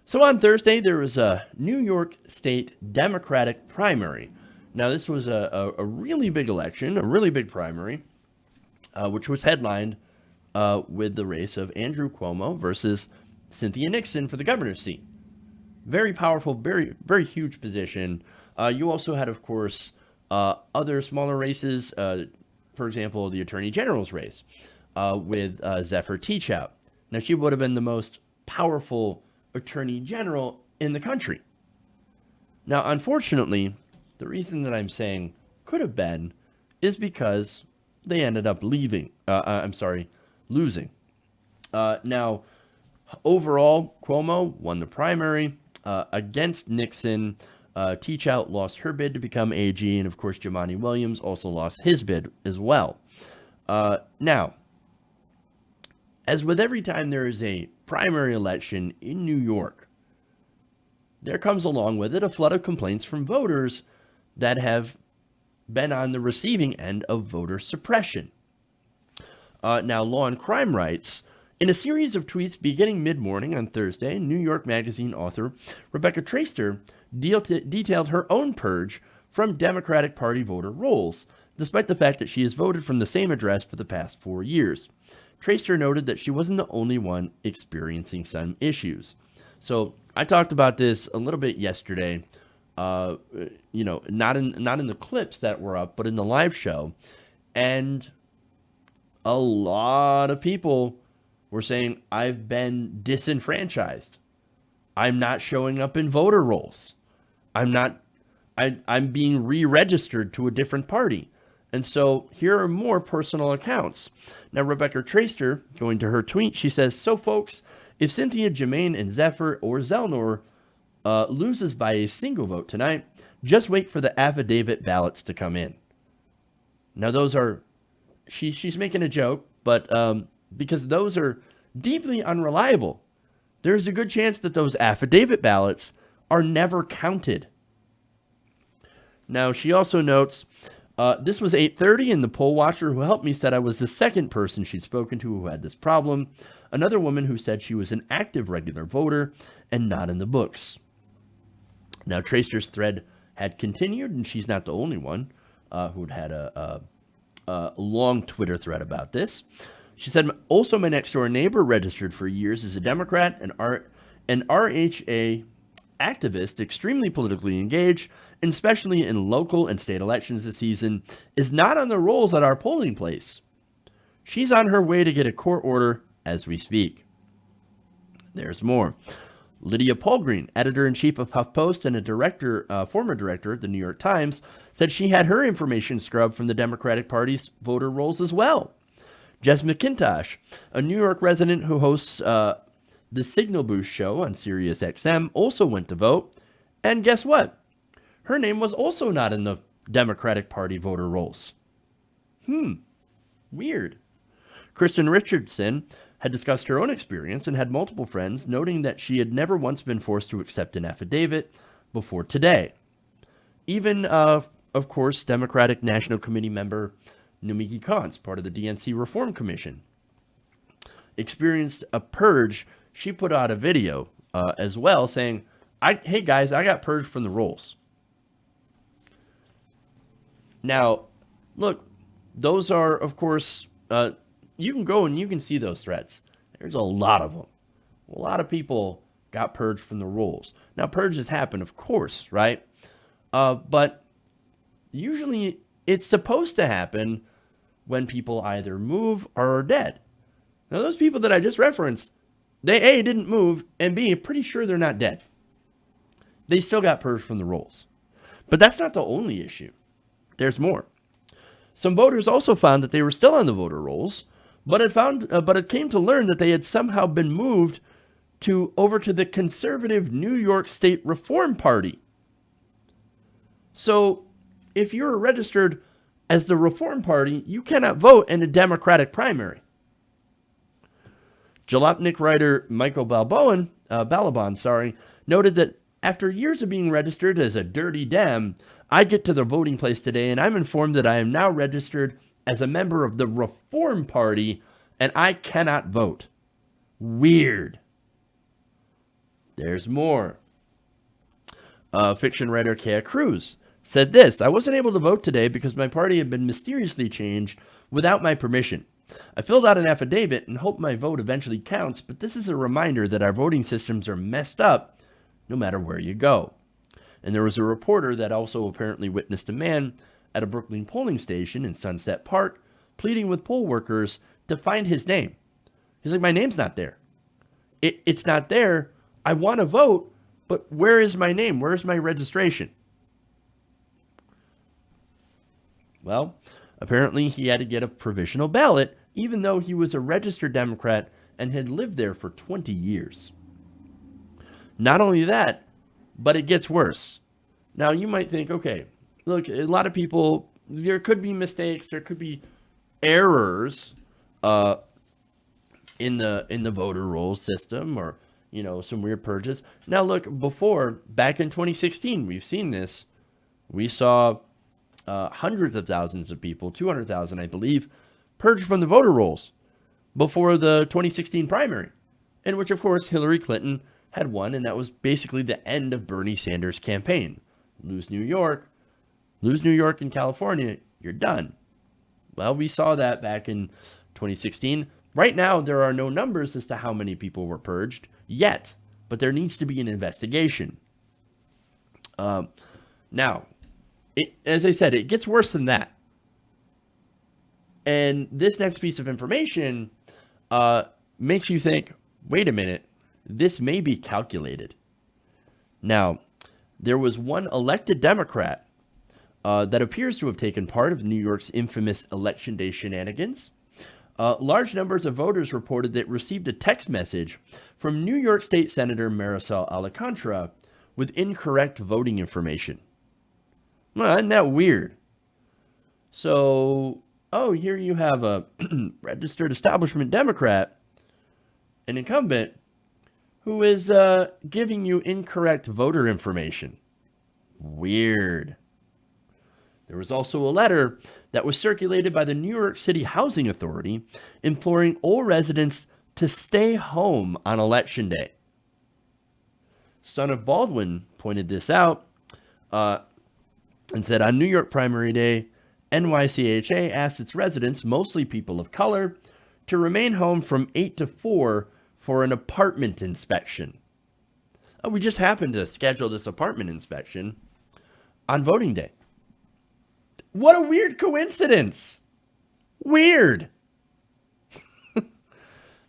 So on Thursday, there was a New York State Democratic primary. Now, this was a really big election, a really big primary, which was headlined with the race of Andrew Cuomo versus Cynthia Nixon for the governor's seat. Very powerful, very, very huge position. You also had, of course, other smaller races, for example, the Attorney General's race with Zephyr Teachout. Now, she would have been the most powerful Attorney General in the country. Now, unfortunately, the reason that I'm saying could have been is because they ended up losing. Now, overall, Cuomo won the primary against Nixon. Teachout lost her bid to become AG, and of course, Jumaane Williams also lost his bid as well. Now, as with every time there is a primary election in New York, there comes along with it a flood of complaints from voters that have been on the receiving end of voter suppression. Now, Law and Crime writes, in a series of tweets beginning mid-morning on Thursday, New York Magazine author Rebecca Traister detailed her own purge from Democratic Party voter rolls, despite the fact that she has voted from the same address for the past 4 years. Traister noted that she wasn't the only one experiencing some issues. So I talked about this a little bit yesterday, not in the clips that were up, but in the live show. And a lot of people were saying, I've been disenfranchised. I'm not showing up in voter rolls. I'm being re-registered to a different party. And so here are more personal accounts. Now, Rebecca Traister, going to her tweet, she says, so folks, if Cynthia, Jermaine, and Zephyr or Zelnor loses by a single vote tonight, just wait for the affidavit ballots to come in. Now, those are, she's making a joke, but because those are deeply unreliable, there's a good chance that those affidavit ballots are never counted. Now, she also notes, this was 8:30, and the poll watcher who helped me said I was the second person she'd spoken to who had this problem. Another woman who said she was an active regular voter and not in the books. Now, Traister's thread had continued, and she's not the only one who'd had a long Twitter thread about this. She said, also my next door neighbor registered for years as a Democrat, an RHA activist, extremely politically engaged, and especially in local and state elections this season, is not on the rolls at our polling place. She's on her way to get a court order as we speak. There's more. Lydia Polgreen, editor-in-chief of HuffPost and a former director at the New York Times, said she had her information scrubbed from the Democratic Party's voter rolls as well. Jess McIntosh, a New York resident who hosts the Signal Boost show on Sirius XM, also went to vote. And guess what? Her name was also not in the Democratic Party voter rolls. Weird. Kristen Richardson had discussed her own experience and had multiple friends, noting that she had never once been forced to accept an affidavit before today. Even, of course, Democratic National Committee member Nomiki Konst, part of the DNC Reform Commission, experienced a purge. She put out a video as well saying, hey guys, I got purged from the rolls. Now, look, those are, of course, you can go and you can see those threats. There's a lot of them. A lot of people got purged from the rolls. Now, purges happen, of course, right? But usually it's supposed to happen when people either move or are dead. Now, those people that I just referenced, they A, didn't move, and B, pretty sure they're not dead. They still got purged from the rolls. But that's not the only issue. There's more. Some voters also found that they were still on the voter rolls, but it came to learn that they had somehow been moved over to the conservative New York State Reform Party. So, if you're registered as the Reform Party, you cannot vote in a Democratic primary. Jalopnik writer Michael Balabon, noted that after years of being registered as a dirty Dem, I get to the voting place today and I'm informed that I am now registered as a member of the Reform Party and I cannot vote. Weird. There's more. Fiction writer Kea Cruz said this: I wasn't able to vote today because my party had been mysteriously changed without my permission. I filled out an affidavit and hope my vote eventually counts, but this is a reminder that our voting systems are messed up no matter where you go. And there was a reporter that also apparently witnessed a man at a Brooklyn polling station in Sunset Park pleading with poll workers to find his name. He's like, my name's not there. It's not there. I want to vote, but where is my name? Where's my registration? Well, apparently he had to get a provisional ballot, even though he was a registered Democrat and had lived there for 20 years. Not only that, but it gets worse. Now, you might think, okay, look, a lot of people, there could be mistakes, there could be errors in the voter roll system, or, you know, some weird purges. Now, look, back in 2016, we've seen this. We saw hundreds of thousands of people, 200,000, I believe, purged from the voter rolls before the 2016 primary, in which, of course, Hillary Clinton had won, and that was basically the end of Bernie Sanders' campaign. Lose New York and California, you're done. Well, we saw that back in 2016. Right now, there are no numbers as to how many people were purged yet, but there needs to be an investigation. Now, as I said, it gets worse than that. And this next piece of information makes you think, wait a minute, this may be calculated. Now, there was one elected Democrat that appears to have taken part of New York's infamous Election Day shenanigans. Large numbers of voters reported that received a text message from New York State Senator Marisol Alcantara with incorrect voting information. Well, isn't that weird? So, here you have a registered establishment Democrat, an incumbent, who is giving you incorrect voter information. Weird. There was also a letter that was circulated by the New York City Housing Authority imploring all residents to stay home on Election Day. Son of Baldwin pointed this out and said, on New York primary day, NYCHA asked its residents, mostly people of color, to remain home from 8 to 4 for an apartment inspection. We just happened to schedule this apartment inspection on voting day. What a weird coincidence. Weird.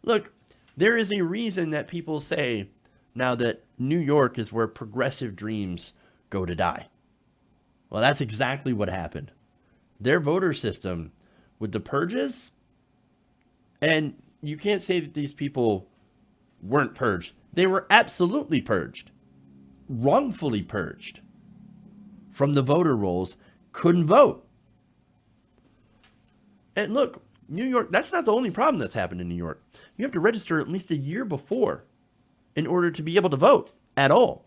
Look, there is a reason that people say now that New York is where progressive dreams go to die. Well, that's exactly what happened. Their voter system with the purges, and you can't say that these people weren't purged. They were absolutely purged, wrongfully purged from the voter rolls, couldn't vote. And look, New York, that's not the only problem that's happened in New York. You have to register at least a year before in order to be able to vote at all.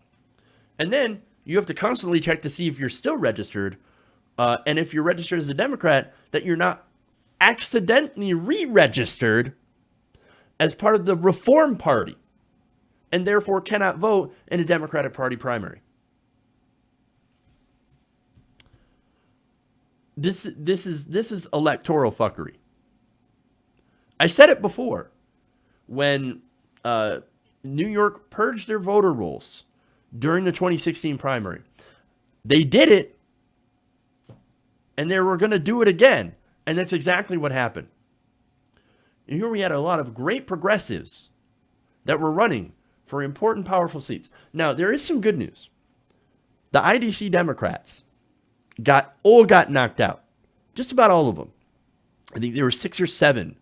And then you have to constantly check to see if you're still registered, and if you're registered as a Democrat, that you're not accidentally re-registered as part of the Reform Party, and therefore cannot vote in a Democratic Party primary. This is electoral fuckery. I said it before when New York purged their voter rolls during the 2016 primary. They did it, and they were going to do it again, and that's exactly what happened. And here we had a lot of great progressives that were running for important, powerful seats. Now, there is some good news. The IDC Democrats got knocked out. Just about all of them. I think there were 6 or 7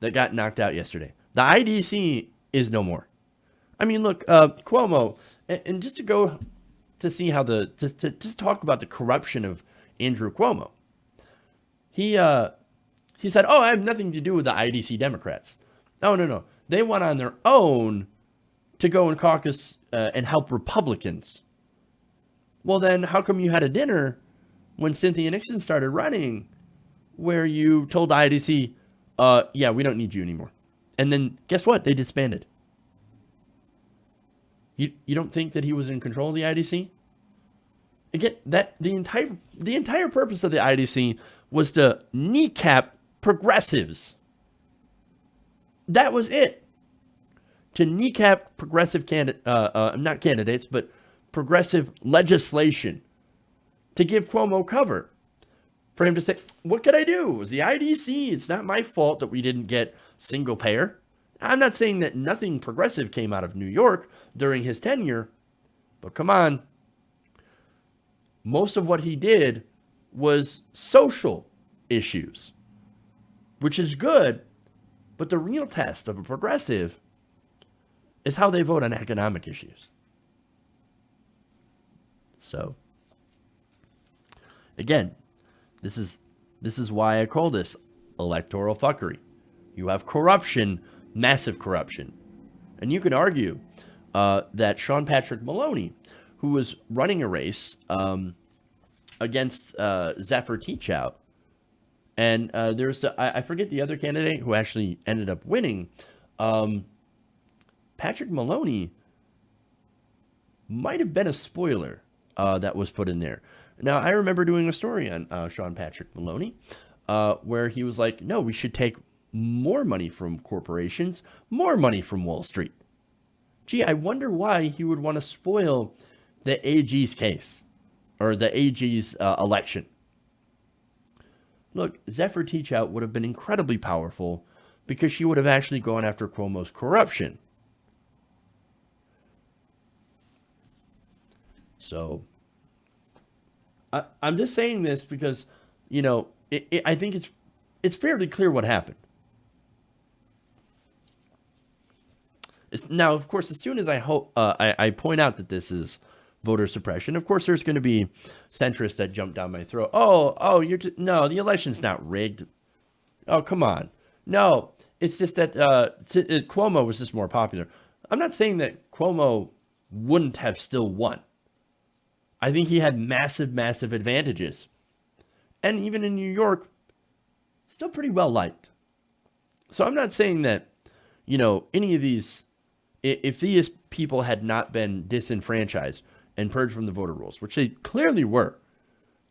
that got knocked out yesterday. The IDC is no more. I mean, look, Cuomo, and just to go to see how just talk about the corruption of Andrew Cuomo. He said, I have nothing to do with the IDC Democrats. No. They went on their own to go and caucus and help Republicans. Well, then how come you had a dinner when Cynthia Nixon started running where you told the IDC, we don't need you anymore? And then guess what? They disbanded. You don't think that he was in control of the IDC? Again, that the entire purpose of the IDC was to kneecap progressives. That was it. To kneecap progressive not candidates, but progressive legislation. To give Cuomo cover. For him to say, what could I do? It was the IDC. It's not my fault that we didn't get single payer. I'm not saying that nothing progressive came out of New York during his tenure, but come on. Most of what he did was social issues, which is good, but the real test of a progressive is how they vote on economic issues. So, again, this is why I call this electoral fuckery. You have corruption, massive corruption. And you can argue that Sean Patrick Maloney, who was running a race against Zephyr Teachout, and there's I forget the other candidate who actually ended up winning. Patrick Maloney might have been a spoiler that was put in there. Now, I remember doing a story on Sean Patrick Maloney where he was like, no, we should take more money from corporations, more money from Wall Street. Gee, I wonder why he would want to spoil the AG's case or the AG's election. Look, Zephyr Teachout would have been incredibly powerful because she would have actually gone after Cuomo's corruption. So, I'm just saying this because, you know, I think it's fairly clear what happened. Now, of course, as soon as I point out that this is voter suppression, of course, there's going to be centrists that jump down my throat. Oh, no, the election's not rigged. Oh, come on. No, it's just that Cuomo was just more popular. I'm not saying that Cuomo wouldn't have still won. I think he had massive, massive advantages. And even in New York, still pretty well liked. So I'm not saying that, you know, any of these, if these people had not been disenfranchised and purged from the voter rolls, which they clearly were,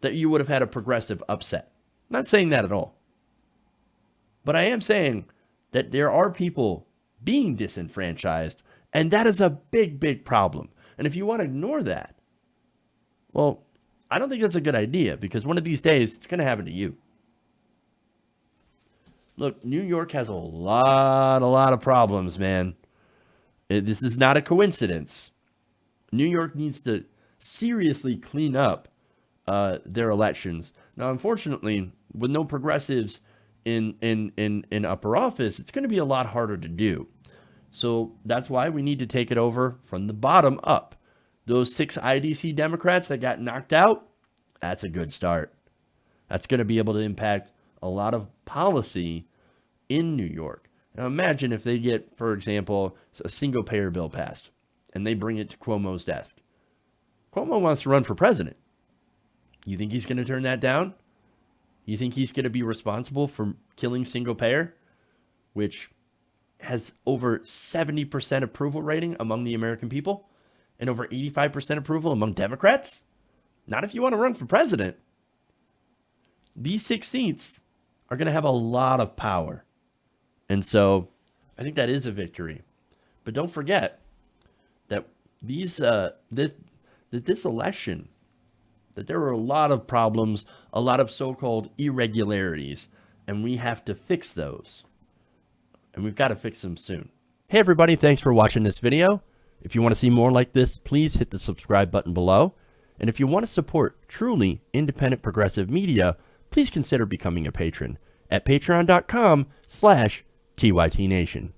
that you would have had a progressive upset. I'm not saying that at all. But I am saying that there are people being disenfranchised, and that is a big, big problem. And if you want to ignore that, well, I don't think that's a good idea because one of these days it's going to happen to you. Look, New York has a lot of problems, man. This is not a coincidence. New York needs to seriously clean up their elections. Now, unfortunately, with no progressives in upper office, it's going to be a lot harder to do. So that's why we need to take it over from the bottom up. Those 6 IDC Democrats that got knocked out, that's a good start. That's going to be able to impact a lot of policy in New York. Now imagine if they get, for example, a single-payer bill passed, and they bring it to Cuomo's desk. Cuomo wants to run for president. You think he's going to turn that down? You think he's going to be responsible for killing single-payer, which has over 70% approval rating among the American people? And over 85% approval among Democrats? Not if you want to run for president. These 6 seats are going to have a lot of power. And so I think that is a victory. But don't forget that this election, that there were a lot of problems, a lot of so-called irregularities, and we have to fix those. And we've got to fix them soon. Hey everybody, thanks for watching this video. If you want to see more like this, please hit the subscribe button below. And if you want to support truly independent progressive media, please consider becoming a patron at patreon.com/TYTNation.